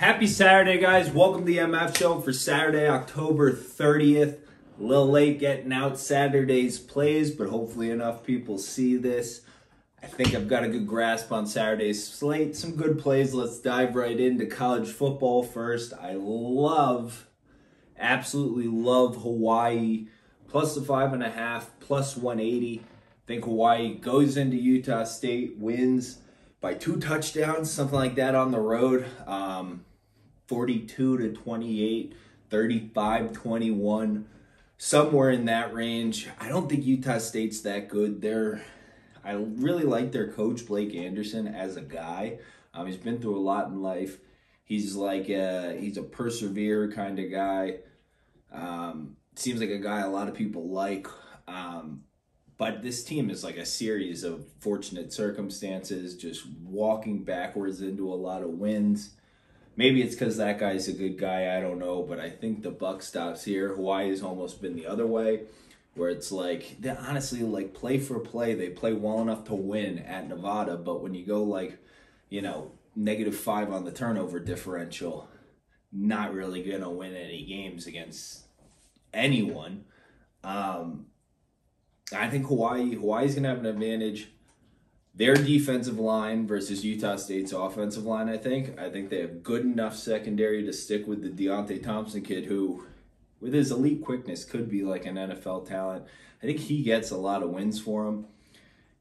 Happy Saturday, guys. Welcome to the MF Show for Saturday, October 30th. A little late getting out Saturday's plays, but hopefully enough people see this. I think I've got a good grasp on Saturday's slate. Some good plays. Let's dive right into college football first. I absolutely love Hawaii. Plus the 5.5, plus 180. I think Hawaii goes into Utah State, wins by 2 touchdowns, something like that on the road. 42-28, 35-21, somewhere in that range. I don't think Utah State's that good. I really like their coach, Blake Anderson, as a guy. He's been through a lot in life. He's he's a persevere kind of guy. Seems like a guy a lot of people like. But this team is like a series of fortunate circumstances, just walking backwards into a lot of wins. Maybe it's because that guy's a good guy, I don't know, but I think the buck stops here. Hawaii has almost been the other way, where it's like, they honestly, like, play for play, they play well enough to win at Nevada, but when you go, like, -5 on the turnover differential, not really going to win any games against anyone. I think Hawaii's going to have an advantage. Their defensive line versus Utah State's offensive line, I think they have good enough secondary to stick with the Deontay Thompson kid who, with his elite quickness, could be like an NFL talent. I think he gets a lot of wins for him.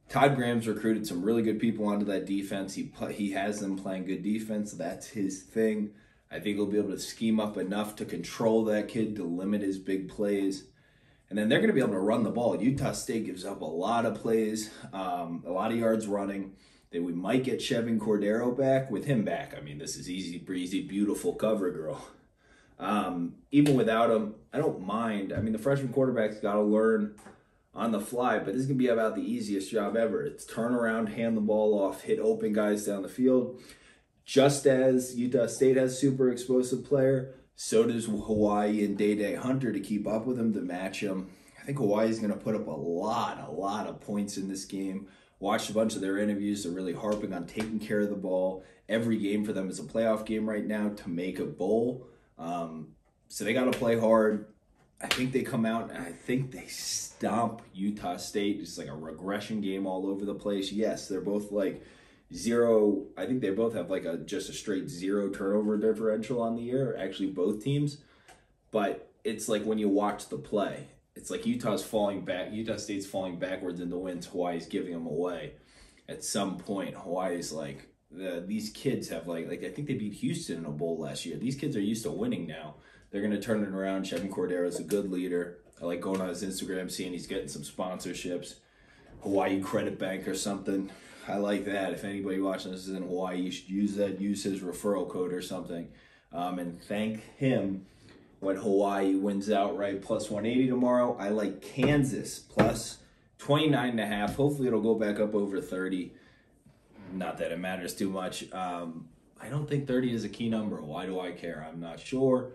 Todd Graham's recruited some really good people onto that defense. He has them playing good defense. That's his thing. I think he'll be able to scheme up enough to control that kid to limit his big plays. And then they're going to be able to run the ball. Utah State gives up a lot of plays, a lot of yards running. We might get Chevin Cordero back. With him back, I mean, this is easy breezy, beautiful cover girl. Even without him, I don't mind. I mean, the freshman quarterback's got to learn on the fly, but this is going to be about the easiest job ever. It's turn around, hand the ball off, hit open guys down the field. Just as Utah State has super explosive player, so does Hawaii and Day Hunter to keep up with him, to match him. I think Hawaii's going to put up a lot of points in this game. Watched a bunch of their interviews. They're really harping on taking care of the ball. Every game for them is a playoff game right now to make a bowl. So they got to play hard. I think they come out and I think they stomp Utah State. It's like a regression game all over the place. Yes, they're both like zero. I think they both have like just a straight 0 turnover differential on the year, actually both teams. But it's like when you watch the play, it's like Utah State's falling backwards in the wins. Hawaii's giving them away. At some point, Hawaii's like, these kids have like I think they beat Houston in a bowl last year. These kids are used to winning now. They're going to turn it around. Chevin Cordero's a good leader. I like going on his Instagram, seeing he's getting some sponsorships. Hawaii Credit Bank or something. I like that. If anybody watching this is in Hawaii, you should use that. Use his referral code or something. And thank him when Hawaii wins outright. Plus 180 tomorrow. I like Kansas plus 29.5. Hopefully it'll go back up over 30. Not that it matters too much. I don't think 30 is a key number. Why do I care? I'm not sure.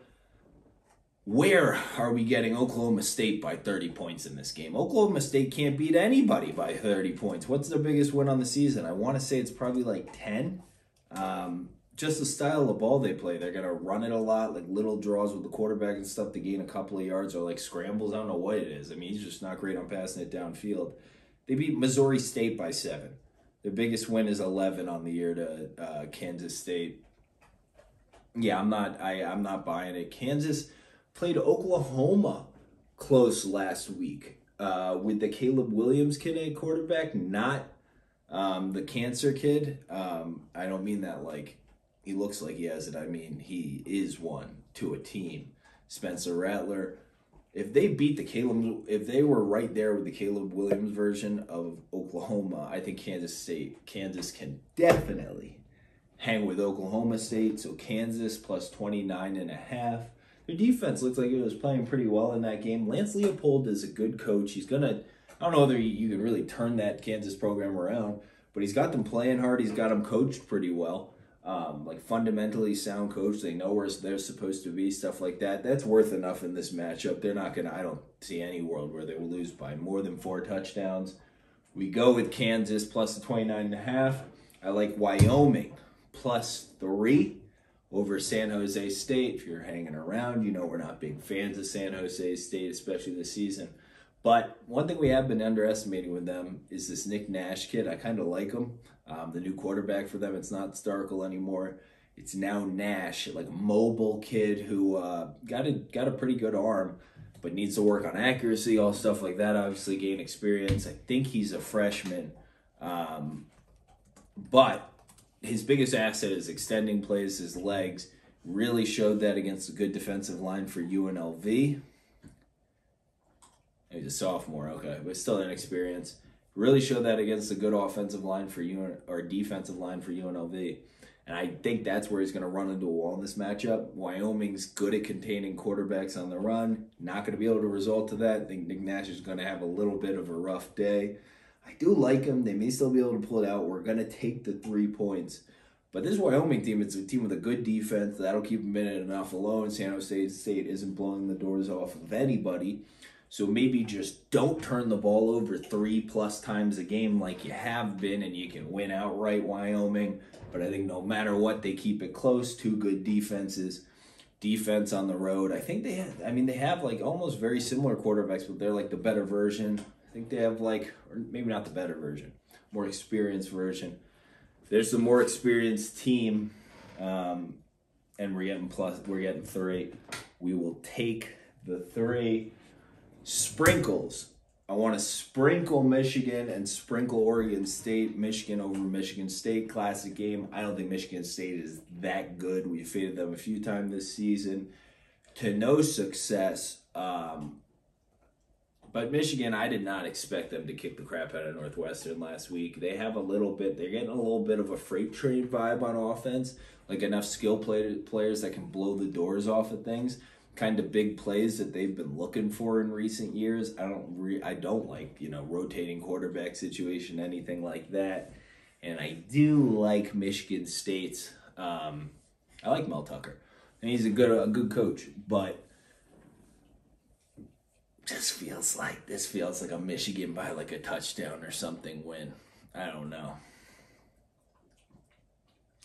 Where are we getting Oklahoma State by 30 points in this game? Oklahoma State can't beat anybody by 30 points. What's their biggest win on the season? I want to say it's probably like 10. Just the style of ball they play. They're going to run it a lot, like little draws with the quarterback and stuff to gain a couple of yards, or like scrambles. I don't know what it is. I mean, he's just not great on passing it downfield. They beat Missouri State by 7. Their biggest win is 11 on the year to Kansas State. Yeah, I'm not buying it. Kansas played Oklahoma close last week with the Caleb Williams kid at quarterback, not the cancer kid. I don't mean that like he looks like he has it. I mean he is one to a team. Spencer Rattler. If they beat if they were right there with the Caleb Williams version of Oklahoma, I think Kansas can definitely hang with Oklahoma State. So Kansas plus 29.5. Their defense looks like it was playing pretty well in that game. Lance Leopold is a good coach. He's going to, I don't know whether you can really turn that Kansas program around, but he's got them playing hard. He's got them coached pretty well. Like fundamentally sound coach. They know where they're supposed to be, stuff like that. That's worth enough in this matchup. They're not going to, I don't see any world where they will lose by more than 4 touchdowns. We go with Kansas plus the 29.5. I like Wyoming plus 3. over San Jose State. If you're hanging around, you know we're not big fans of San Jose State, especially this season. But one thing we have been underestimating with them is this Nick Nash kid. I kind of like him. The new quarterback for them, it's not Starkel anymore. It's now Nash, like a mobile kid who got a pretty good arm, but needs to work on accuracy, all stuff like that, obviously gain experience. I think he's a freshman. But his biggest asset is extending plays, his legs. Really showed that against a good defensive line for UNLV. He's a sophomore, okay, but still inexperienced. Really showed that against a good offensive line for defensive line for UNLV. And I think that's where he's going to run into a wall in this matchup. Wyoming's good at containing quarterbacks on the run. Not going to be able to result to that. I think Nick Nash is going to have a little bit of a rough day. I do like him. They may still be able to pull it out. We're going to take the 3 points. But this Wyoming team, it's a team with a good defense. That'll keep them in it enough alone. San Jose State isn't blowing the doors off of anybody. So maybe just don't turn the ball over 3+ times a game like you have been, and you can win outright, Wyoming. But I think no matter what, they keep it close. 2 good defenses. Defense on the road. I think they have like almost very similar quarterbacks, but they're like the better version. I think they have like, or maybe not the better version, more experienced version. There's the more experienced team, and we're getting 3. We will take the 3. Sprinkles. I want to sprinkle Michigan and sprinkle Oregon State. Michigan over Michigan State, classic game. I don't think Michigan State is that good. We faded them a few times this season to no success. But Michigan, I did not expect them to kick the crap out of Northwestern last week. They're getting a little bit of a freight train vibe on offense, like enough skill players that can blow the doors off of things. Kind of big plays that they've been looking for in recent years. I don't like, rotating quarterback situation, anything like that. And I do like Michigan State's. I like Mel Tucker, and he's a good coach. But this feels like a Michigan by like a touchdown or something win. I don't know.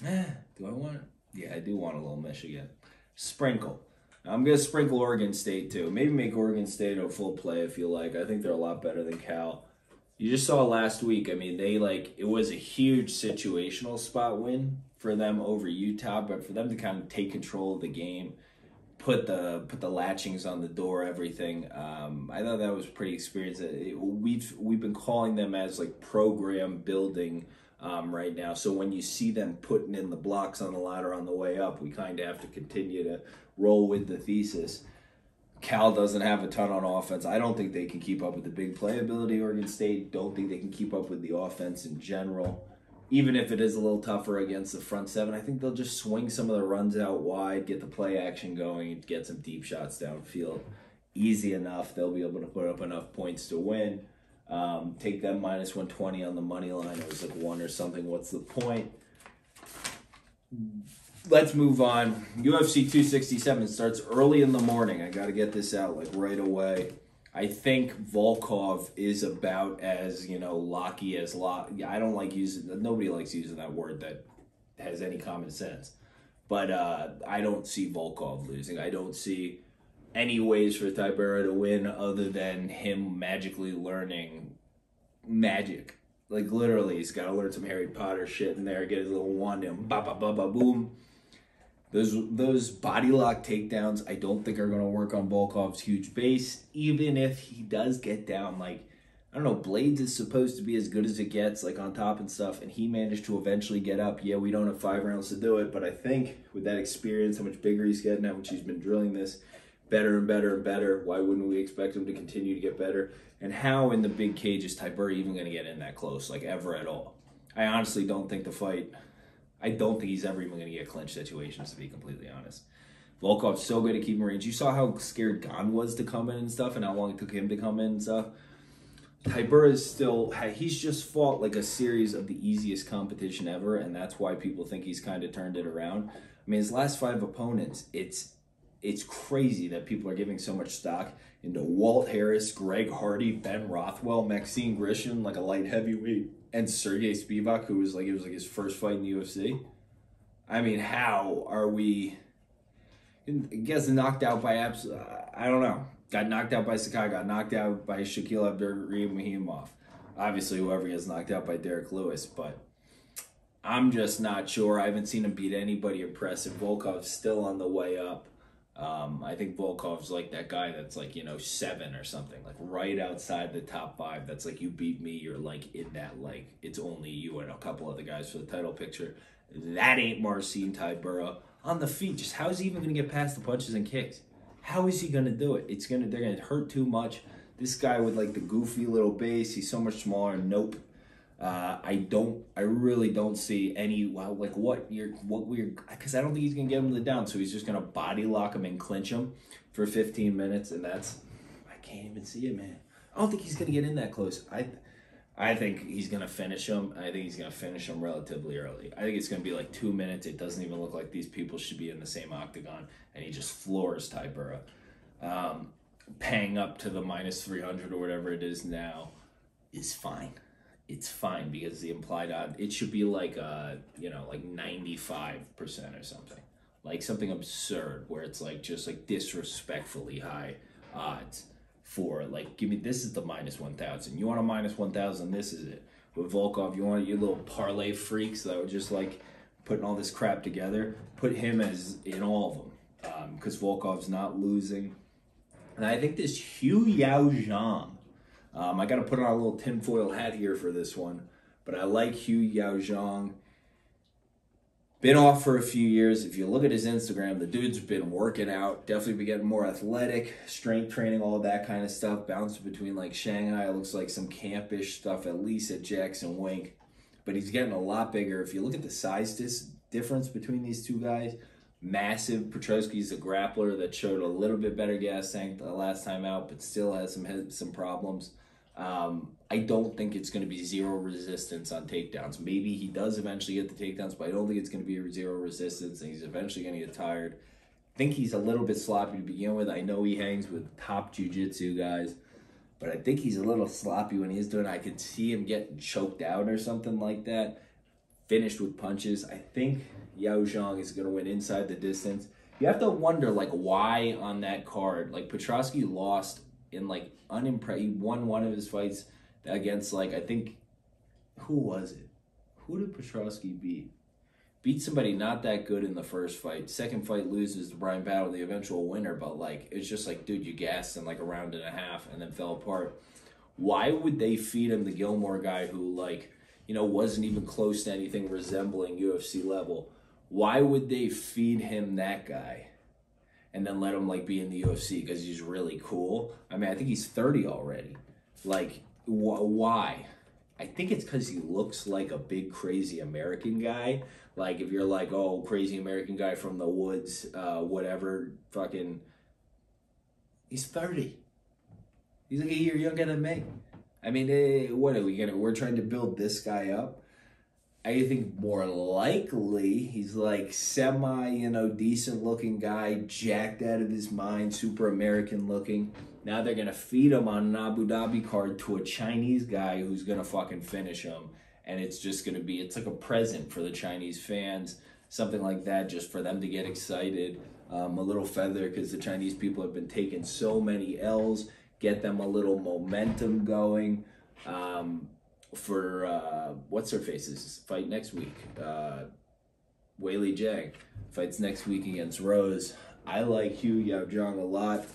Do I want it? Yeah, I do want a little Michigan. Sprinkle. I'm going to sprinkle Oregon State, too. Maybe make Oregon State a full play, if you like. I think they're a lot better than Cal. You just saw last week. I mean, it was a huge situational spot win for them over Utah, but for them to kind of take control of the game, put the latchings on the door, everything, I thought that was pretty experienced. We've been calling them as, like, program building right now. So when you see them putting in the blocks on the ladder on the way up, we kind of have to continue to roll with the thesis. Cal doesn't have a ton on offense. I don't think they can keep up with the big playability. Oregon State don't think they can keep up with the offense in general. Even if it is a little tougher against the front seven, I think they'll just swing some of the runs out wide, get the play action going, and get some deep shots downfield. Easy enough. They'll be able to put up enough points to win. Take them minus 120 on the money line. It was like 1 or something. What's the point? Let's move on. UFC 267 starts early in the morning. I got to get this out like right away. I think Volkov is about as, locky as lock. I don't like nobody likes using that word that has any common sense. But I don't see Volkov losing. I don't see any ways for Tybura to win other than him magically learning magic. Like, literally, he's got to learn some Harry Potter shit in there, get his little wand and ba-ba-ba-ba-boom. Those body lock takedowns, I don't think are going to work on Volkov's huge base, even if he does get down. Like, I don't know, Blades is supposed to be as good as it gets, like, on top and stuff, and he managed to eventually get up. Yeah, we don't have 5 rounds to do it, but I think with that experience, how much bigger he's getting, how much he's been drilling this, better and better and better. Why wouldn't we expect him to continue to get better? And how in the big cage is Tybura even going to get in that close, like, ever at all? I honestly don't think I don't think he's ever even going to get clinch situations, to be completely honest. Volkov's so good at keeping range. You saw how scared Gon was to come in and stuff, and how long it took him to come in and stuff. Tybura is he's just fought like a series of the easiest competition ever, and that's why people think he's kind of turned it around. I mean, his last 5 opponents, it's crazy that people are giving so much stock into Walt Harris, Greg Hardy, Ben Rothwell, Maxine Grishin, like a light heavyweight, and Sergey Spivak, who was like, it was like his first fight in the UFC. I mean, how are we? I guess knocked out by I don't know. Got knocked out by Sakai. Got knocked out by Shaquille Abdul-Rahimov. Obviously, whoever gets knocked out by Derek Lewis, but I'm just not sure. I haven't seen him beat anybody impressive. Volkov's still on the way up. I think Volkov's like that guy that's like, 7 or something, like right outside the top 5. That's like, you beat me, you're like in that, like, it's only you and a couple other guys for the title picture. That ain't Marcin Tybura. On the feet, just how is he even going to get past the punches and kicks? How is he going to do it? They're going to hurt too much. This guy with like the goofy little base, he's so much smaller. Nope. I really don't see any, because I don't think he's going to get him to the down, so he's just going to body lock him and clinch him for 15 minutes, and I can't even see it, man. I don't think he's going to get in that close. I think he's going to finish him. I think he's going to finish him relatively early. I think it's going to be like 2 minutes. It doesn't even look like these people should be in the same octagon, and he just floors Tybura. Paying up to the minus 300 or whatever it is now is fine. It's fine because the implied odd, it should be like, like 95% or something. Like something absurd where it's like just like disrespectfully high odds for like, this is the minus 1,000. You want a minus 1,000, this is it. With Volkov, you want your little parlay freaks that were just like putting all this crap together, put him as in all of them because Volkov's not losing. And I think this Yaozong, I got to put on a little tinfoil hat here for this one, but I like Yaozong. Been off for a few years. If you look at his Instagram, the dude's been working out, definitely been getting more athletic, strength training, all that kind of stuff. Bouncing between like Shanghai, it looks like some campish stuff, at least at Jackson Wink. But he's getting a lot bigger. If you look at the size difference between these two guys, massive. Petrosky's a grappler that showed a little bit better gas tank the last time out, but still has some problems. I don't think it's going to be zero resistance on takedowns. Maybe he does eventually get the takedowns, but I don't think it's going to be zero resistance, and he's eventually going to get tired. I think he's a little bit sloppy to begin with. I know he hangs with top jiu-jitsu guys, but I think he's a little sloppy when he's doing it. I could see him getting choked out or something like that, finished with punches. I think Yaozong is going to win inside the distance. You have to wonder, like, why on that card? Like, Petrosky lost in, like, he won one of his fights against, like, I think, who was it? Who did Petrosky beat? Beat somebody not that good in the first fight. Second fight loses to Brian Battle, the eventual winner, but, like, it's just like, dude, you gassed in, like, a round and a half and then fell apart. Why would they feed him the Gilmore guy who, like, wasn't even close to anything resembling UFC level? Why would they feed him that guy and then let him, like, be in the UFC because he's really cool? I mean, I think he's 30 already. Like, why? I think it's because he looks like a big, crazy American guy. Like, if you're like, oh, crazy American guy from the woods, whatever, fucking, he's 30. He's like a year younger than me. I mean, what are we gonna? We're trying to build this guy up. I think more likely he's like decent looking guy, jacked out of his mind, super American looking. Now they're gonna feed him on an Abu Dhabi card to a Chinese guy who's gonna fucking finish him, and it's just gonna be, it's like a present for the Chinese fans, something like that, just for them to get excited. A little feather because the Chinese people have been taking so many L's. Get them a little momentum going for what's her face's fight next week. Weili Zhang fights next week against Rose. I like Yaozong a lot.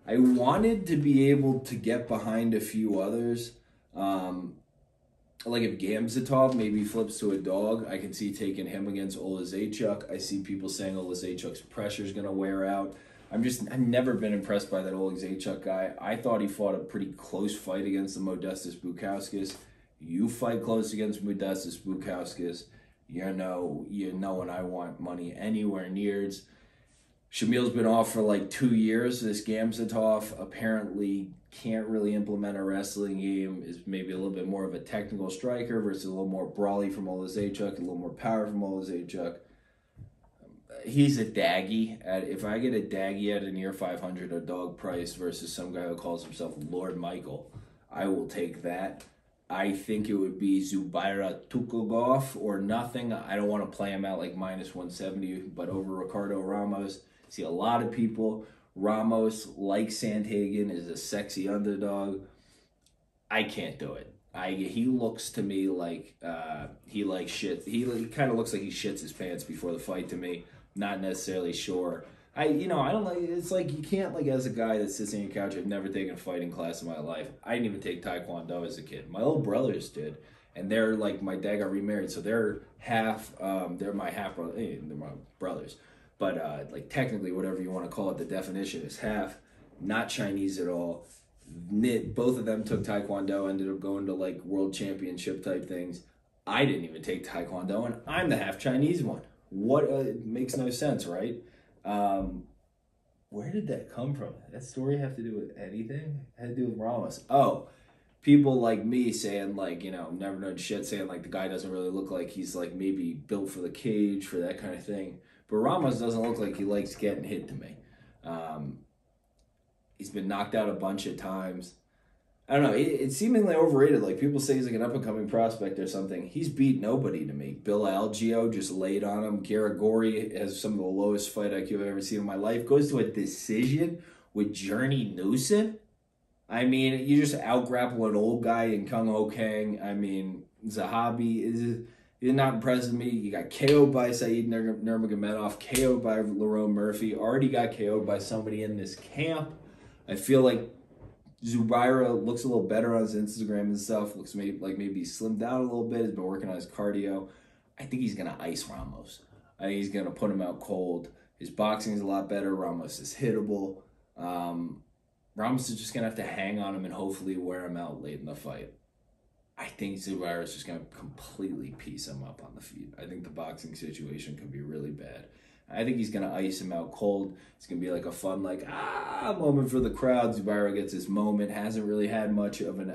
I wanted to be able to get behind a few others. Like if Gamzatov maybe flips to a dog, I can see taking him against Oezdemir. I see people saying Oezdemir pressure is going to wear out. I've never been impressed by that Oezdemir guy. I thought he fought a pretty close fight against the Modestas Bukauskas. You fight close against Modestas Bukauskas, you know when I want money anywhere near. Shamil's been off for like 2 years. This Gamzatov apparently can't really implement a wrestling game, is maybe a little bit more of a technical striker versus a little more brawly from Oezdemir, a little more power from Oezdemir. He's a daggy. If I get a daggy at a near 500 a dog price versus some guy who calls himself Lord Michael, I will take that. I think it would be Zubaira Tukhugov or nothing. I don't want to play him out like -170, but over Ricardo Ramos. See a lot of people. Ramos, like Sandhagen, is a sexy underdog. I can't do it. He looks to me like he like shit. He kind of looks like he shits his pants before the fight to me. Not necessarily sure. I don't like. It's like you can't like as a guy that sits on your couch. I've never taken a fighting class in my life. I didn't even take Taekwondo as a kid. My little brothers did, and they're like my dad got remarried, so they're half. They're my half brother. They're my brothers, but like technically, whatever you want to call it, the definition is half. Not Chinese at all. Both of them took Taekwondo, ended up going to like world championship type things. I didn't even take Taekwondo, and I'm the half Chinese one. What it makes no sense, right? Where did that come from? That story have to do with anything? It had to do with Ramos. Oh, people like me saying like, never known shit, saying like the guy doesn't really look like he's like maybe built for the cage, for that kind of thing. But Ramos doesn't look like he likes getting hit to me. He's been knocked out a bunch of times. I don't know. It's seemingly overrated. Like people say he's like an up-and-coming prospect or something. He's beat nobody to me. Bill Algeo just laid on him. Garagori has some of the lowest fight IQ I've ever seen in my life. Goes to a decision with Journey Newson. I mean, you just out-grapple an old guy in Kung Ho Kang. I mean, Zahabi is not impressing me. You got KO'd by Saeed Nurmagomedov, KO'd by Lerone Murphy, already got KO'd by somebody in this camp. I feel like Zubaira looks a little better on his Instagram and stuff. Looks like maybe he's slimmed down a little bit. Has been working on his cardio. I think he's going to ice Ramos. I think he's going to put him out cold. His boxing is a lot better. Ramos is hittable. Ramos is just going to have to hang on him and hopefully wear him out late in the fight. I think Zubaira is just going to completely piece him up on the feet. I think the boxing situation could be really bad. I think he's going to ice him out cold. It's going to be like a fun, moment for the crowd. Zubaira gets his moment. Hasn't really had much of an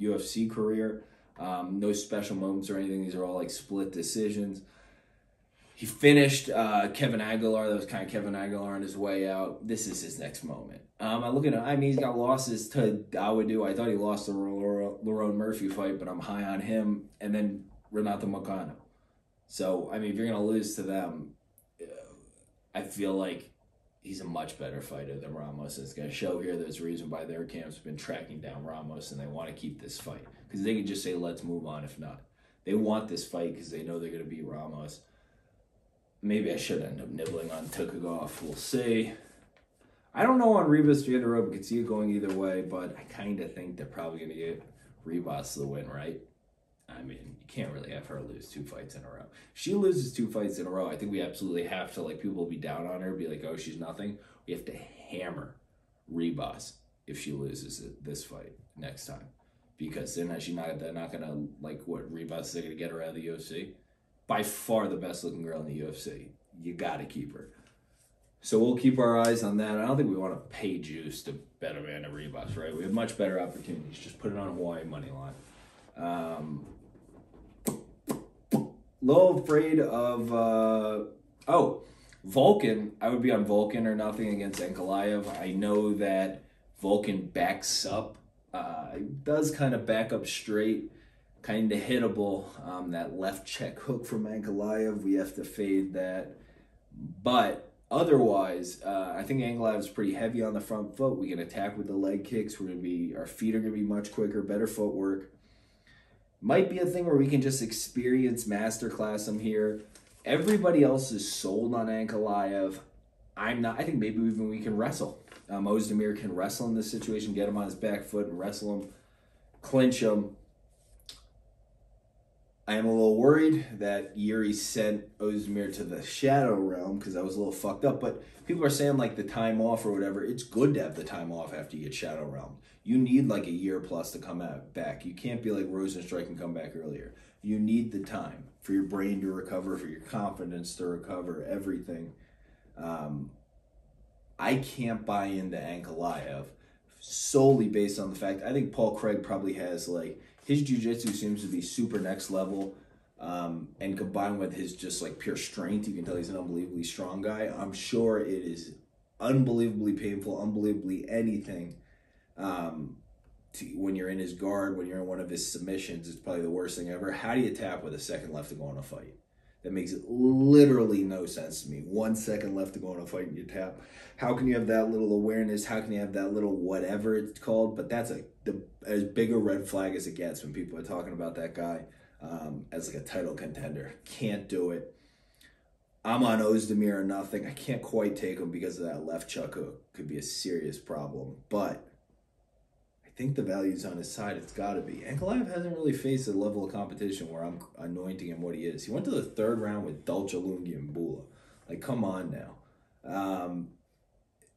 UFC career. No special moments or anything. These are all like split decisions. He finished Kevin Aguilar. That was kind of Kevin Aguilar on his way out. This is his next moment. I look at him. I mean, he's got losses to Dawodu. I thought he lost the Lerone Murphy fight, but I'm high on him. And then Renato Moicano. So, I mean, if you're going to lose to them, I feel like he's a much better fighter than Ramos. It's going to show here there's a reason why their camp's been tracking down Ramos and they want to keep this fight. Because they can just say, let's move on if not. They want this fight because they know they're going to beat Ramos. Maybe I should end up nibbling on Tukhugov. We'll see. I don't know on Ribas Jandaroba. Could see it going either way, but I kind of think they're probably going to get Ribas the win, right? I mean, you can't really have her lose 2 fights in a row. If she loses 2 fights in a row, I think we absolutely have to, people will be down on her, be like, oh, she's nothing. We have to hammer Ribas if she loses this fight next time. Because they're not going to, Ribas, they're going to get her out of the UFC. By far the best looking girl in the UFC. You got to keep her. So we'll keep our eyes on that. I don't think we want to pay juice to bet Amanda Ribas, right? We have much better opportunities. Just put it on Hawaii money line. Little afraid of Volkan. I would be on Volkan or nothing against Ankalaev. I know that Volkan backs up, does kind of back up straight, kind of hittable. That left check hook from Ankalaev, we have to fade that. But otherwise, I think Ankalaev's pretty heavy on the front foot. We can attack with the leg kicks. Our feet are gonna be much quicker, better footwork. Might be a thing where we can just experience masterclass him here. Everybody else is sold on Ankalaev. I'm not. I think maybe even we can wrestle. Oezdemir can wrestle in this situation, get him on his back foot and wrestle him, clinch him. I am a little worried that Yuri sent Oezdemir to the Shadow Realm because I was a little fucked up. But people are saying the time off or whatever. It's good to have the time off after you get Shadow Realm. You need a year plus to come back. You can't be like Rosenstrike and come back earlier. You need the time for your brain to recover, for your confidence to recover, everything. I can't buy into Ankalaev solely based on the fact I think Paul Craig probably has his jiu-jitsu seems to be super next level, and combined with his just pure strength, you can tell he's an unbelievably strong guy. I'm sure it is unbelievably painful, unbelievably anything, when you're in his guard, when you're in one of his submissions, it's probably the worst thing ever. How do you tap with a second left to go on a fight? That makes literally no sense to me. 1 second left to go on a fight and you tap. How can you have that little awareness? How can you have that little whatever it's called? But that's as big a red flag as it gets when people are talking about that guy as like a title contender. Can't do it. I'm on Oezdemir or nothing. I can't quite take him because of that left chuck hook. Could be a serious problem. But I think the value's on his side. It's got to be. Ankalaev hasn't really faced a level of competition where I'm anointing him what he is. He went to the third round with Dolchalungi and Bula. Like, come on now.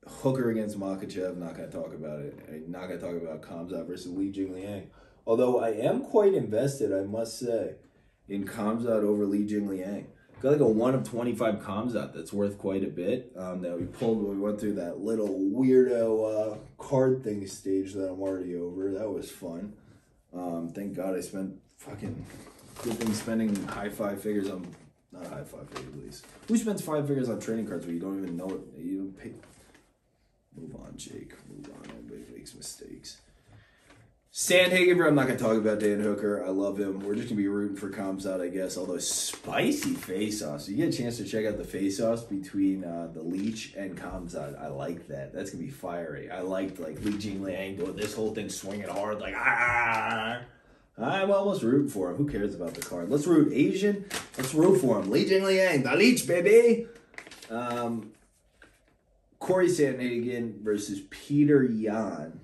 Hooker against Makhachev, not going to talk about it. I'm not going to talk about Gamzatov versus Li Jingliang. Although I am quite invested, I must say, in Gamzatov over Li Jingliang. Got like a 1 of 25 Gamzatov that's worth quite a bit. That we pulled when we went through that little weirdo card thing stage that I'm already over. That was fun. Thank God I spent fucking good thing spending high five figures on, not high five figures at least. Who spends 5 figures on trading cards where you don't even know it? You don't pay. Move on, Jake. Move on. Everybody makes mistakes. Sandhagen, I'm not going to talk about Dan Hooker. I love him. We're just going to be rooting for Gamzatov, I guess. Although, spicy face-offs. You get a chance to check out the face-offs between the Leech and Gamzatov. I like that. That's going to be fiery. I liked, like, Li Jingliang doing this whole thing swinging hard, like, ah! I'm almost rooting for him. Who cares about the card? Let's root Asian. Let's root for him. Li Jingliang, the Leech, baby! Corey Sandhagen versus Peter Yan.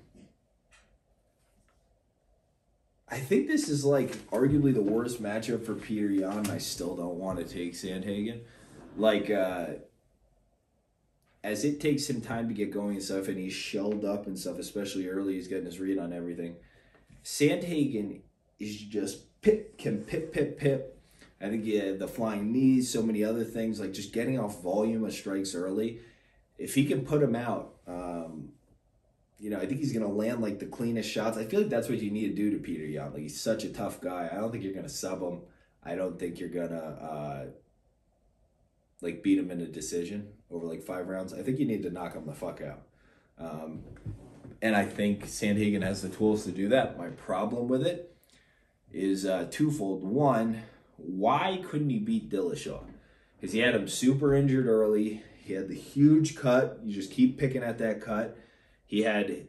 I think this is like arguably the worst matchup for Peter Yan, and I still don't want to take Sandhagen. Like, as it takes him time to get going and stuff, and he's shelled up and stuff, especially early, he's getting his read on everything. Sandhagen is just can pip. I think the flying knees, so many other things, like just getting off volume of strikes early. If he can put him out, you know, I think he's going to land, like, the cleanest shots. I feel like that's what you need to do to Peter Yan. Like, he's such a tough guy. I don't think you're going to sub him. I don't think you're going to, like, beat him in a decision over, like, 5 rounds. I think you need to knock him the fuck out. And I think Sandhagen has the tools to do that. My problem with it is twofold. One, why couldn't he beat Dillashaw? Because he had him super injured early. He had the huge cut. You just keep picking at that cut. He had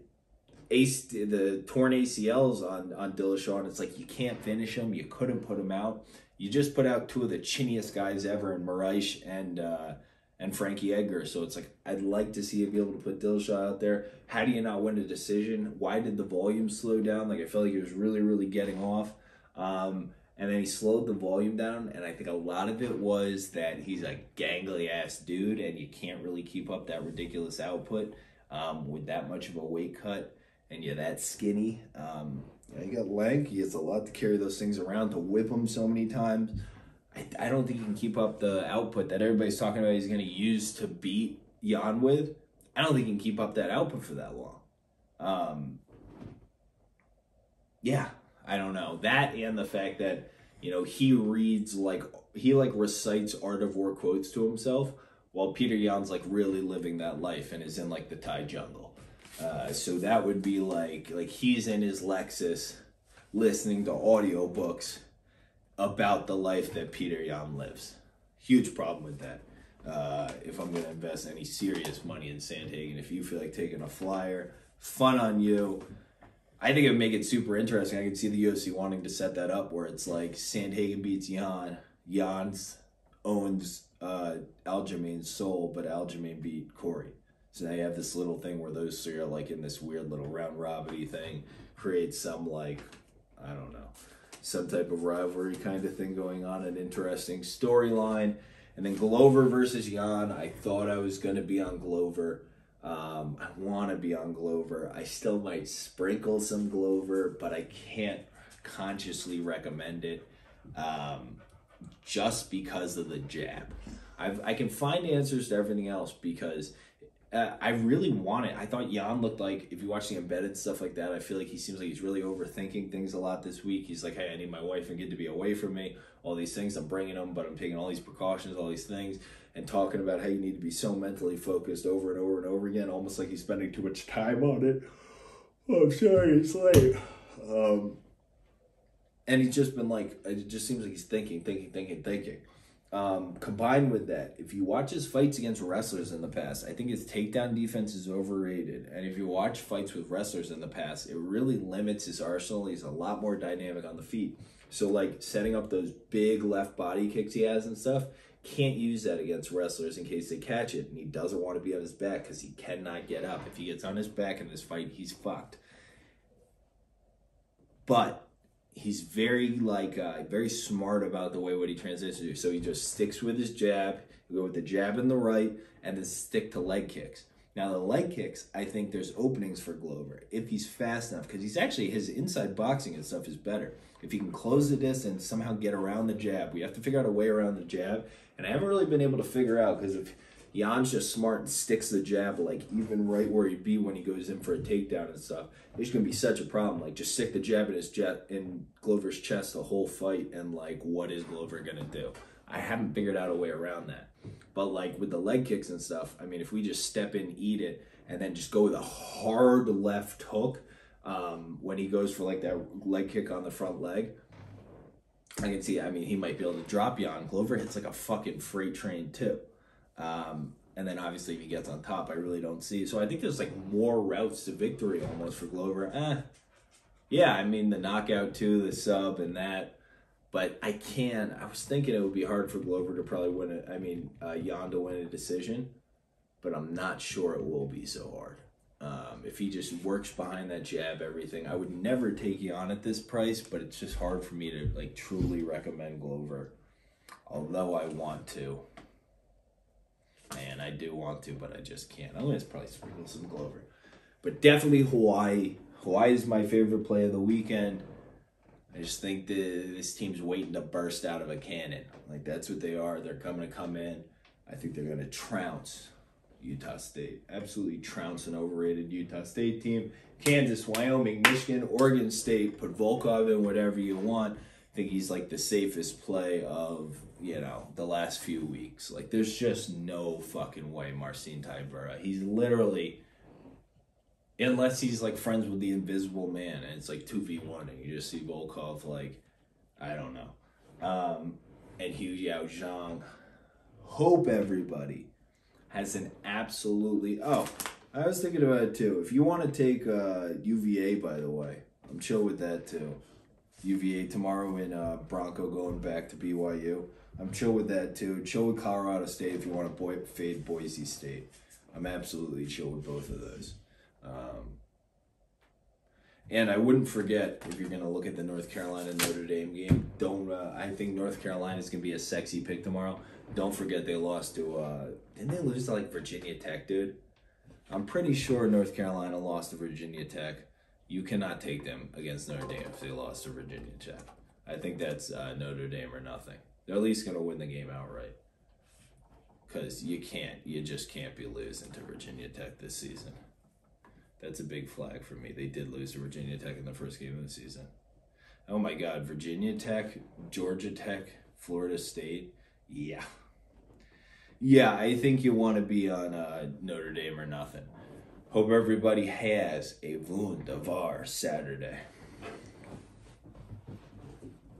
the torn ACLs on Dillashaw, and it's like you can't finish him. You couldn't put him out. You just put out 2 of the chinniest guys ever in Moraes and Frankie Edgar. So it's like I'd like to see you be able to put Dillashaw out there. How do you not win a decision? Why did the volume slow down? Like I felt like he was really, really getting off. And then he slowed the volume down, and I think a lot of it was that he's a gangly-ass dude, and you can't really keep up that ridiculous output with that much of a weight cut, and you're that skinny. You got lanky. It's a lot to carry those things around, to whip them so many times. I don't think he can keep up the output that everybody's talking about he's going to use to beat Yan with. I don't think he can keep up that output for that long. Yeah. I don't know. That and the fact that, you know, he reads he recites Art of War quotes to himself while Peter Yan's like really living that life and is in like the Thai jungle. So that would be like he's in his Lexus listening to audiobooks about the life that Peter Yan lives. Huge problem with that. If I'm going to invest any serious money in Sandhagen, if you feel like taking a flyer, fun on you. I think it would make it super interesting. I could see the UFC wanting to set that up where it's like Sandhagen beats Yan. Yan owns Aljamain's soul, but Aljamain beat Corey. So now you have this little thing where those 3 are like in this weird little round robin-y thing. Creates some like, I don't know, some type of rivalry kind of thing going on. An interesting storyline. And then Glover versus Yan. I thought I was going to be on Glover. I want to be on Glover. I still might sprinkle some Glover, but I can't consciously recommend it just because of the jab. I can find answers to everything else because I really want it. I thought Yan looked like, if you watch the embedded stuff like that, I feel like he seems like he's really overthinking things a lot this week. He's like, hey, I need my wife and kid to be away from me. All these things, I'm bringing them, but I'm taking all these precautions, all these things. And talking about how you need to be so mentally focused over and over and over again, almost like he's spending too much time on it. Oh, I'm sorry, it's late. And he's just been like, it just seems like he's thinking. Combined with that, if you watch his fights against wrestlers in the past, I think his takedown defense is overrated. And if you watch fights with wrestlers in the past, it really limits his arsenal. He's a lot more dynamic on the feet. So, like, setting up those big left body kicks he has and stuff, can't use that against wrestlers in case they catch it. And he doesn't want to be on his back because he cannot get up. If he gets on his back in this fight, he's fucked. But he's very very smart about the way what he transitions to. So he just sticks with his jab, go with the jab in the right, and then stick to leg kicks. Now the leg kicks, I think there's openings for Glover if he's fast enough, because he's actually, his inside boxing and stuff is better. If he can close the distance, somehow get around the jab. We have to figure out a way around the jab, and I haven't really been able to figure out, because if Jan's just smart and sticks the jab like even right where he'd be when he goes in for a takedown and stuff, there's gonna be such a problem. Like, just stick the jab in Glover's chest the whole fight, and like, what is Glover gonna do? I haven't figured out a way around that. But like with the leg kicks and stuff, I mean, if we just step in, eat it, and then just go with a hard left hook when he goes for like that leg kick on the front leg, I can see, I mean, he might be able to drop Jan. Glover hits like a fucking freight train too. And then obviously if he gets on top, I really don't see. So I think there's like more routes to victory almost for Glover. Yeah, I mean, the knockout too, the sub and that. But I was thinking it would be hard for Glover to probably win it. I mean, Jan to win a decision, but I'm not sure it will be so hard. If he just works behind that jab, everything. I would never take Jan at this price, but it's just hard for me to like truly recommend Glover. Although I want to. Man, I do want to, but I just can't. I'm going to probably sprinkle some Glover. But definitely Hawaii. Hawaii is my favorite play of the weekend. I just think this team's waiting to burst out of a cannon. Like, that's what they are. They're going to come in. I think they're going to trounce Utah State. Absolutely trounce an overrated Utah State team. Kansas, Wyoming, Michigan, Oregon State. Put Volkov in, whatever you want. I think he's like the safest play of, you know, the last few weeks. Like, there's just no fucking way Marcin Tybura. He's literally, unless he's like friends with the Invisible Man and it's like 2v1 and you just see Volkov, like, I don't know. And Yaozong. Hope everybody has an absolutely, oh, I was thinking about it too. If you want to take UVA, by the way, I'm chill with that too. UVA tomorrow in Bronco going back to BYU. I'm chill with that too. Chill with Colorado State if you want to fade Boise State. I'm absolutely chill with both of those. And I wouldn't forget, if you're going to look at the North Carolina Notre Dame game, I think North Carolina is going to be a sexy pick tomorrow. Don't forget they lost to, didn't they lose to like Virginia Tech, dude? I'm pretty sure North Carolina lost to Virginia Tech. You cannot take them against Notre Dame if they lost to Virginia Tech. I think that's Notre Dame or nothing. They're at least going to win the game outright. Because you just can't be losing to Virginia Tech this season. That's a big flag for me. They did lose to Virginia Tech in the first game of the season. Oh my God, Virginia Tech, Georgia Tech, Florida State. Yeah. Yeah, I think you want to be on Notre Dame or nothing. Hope everybody has a wunderbar Saturday.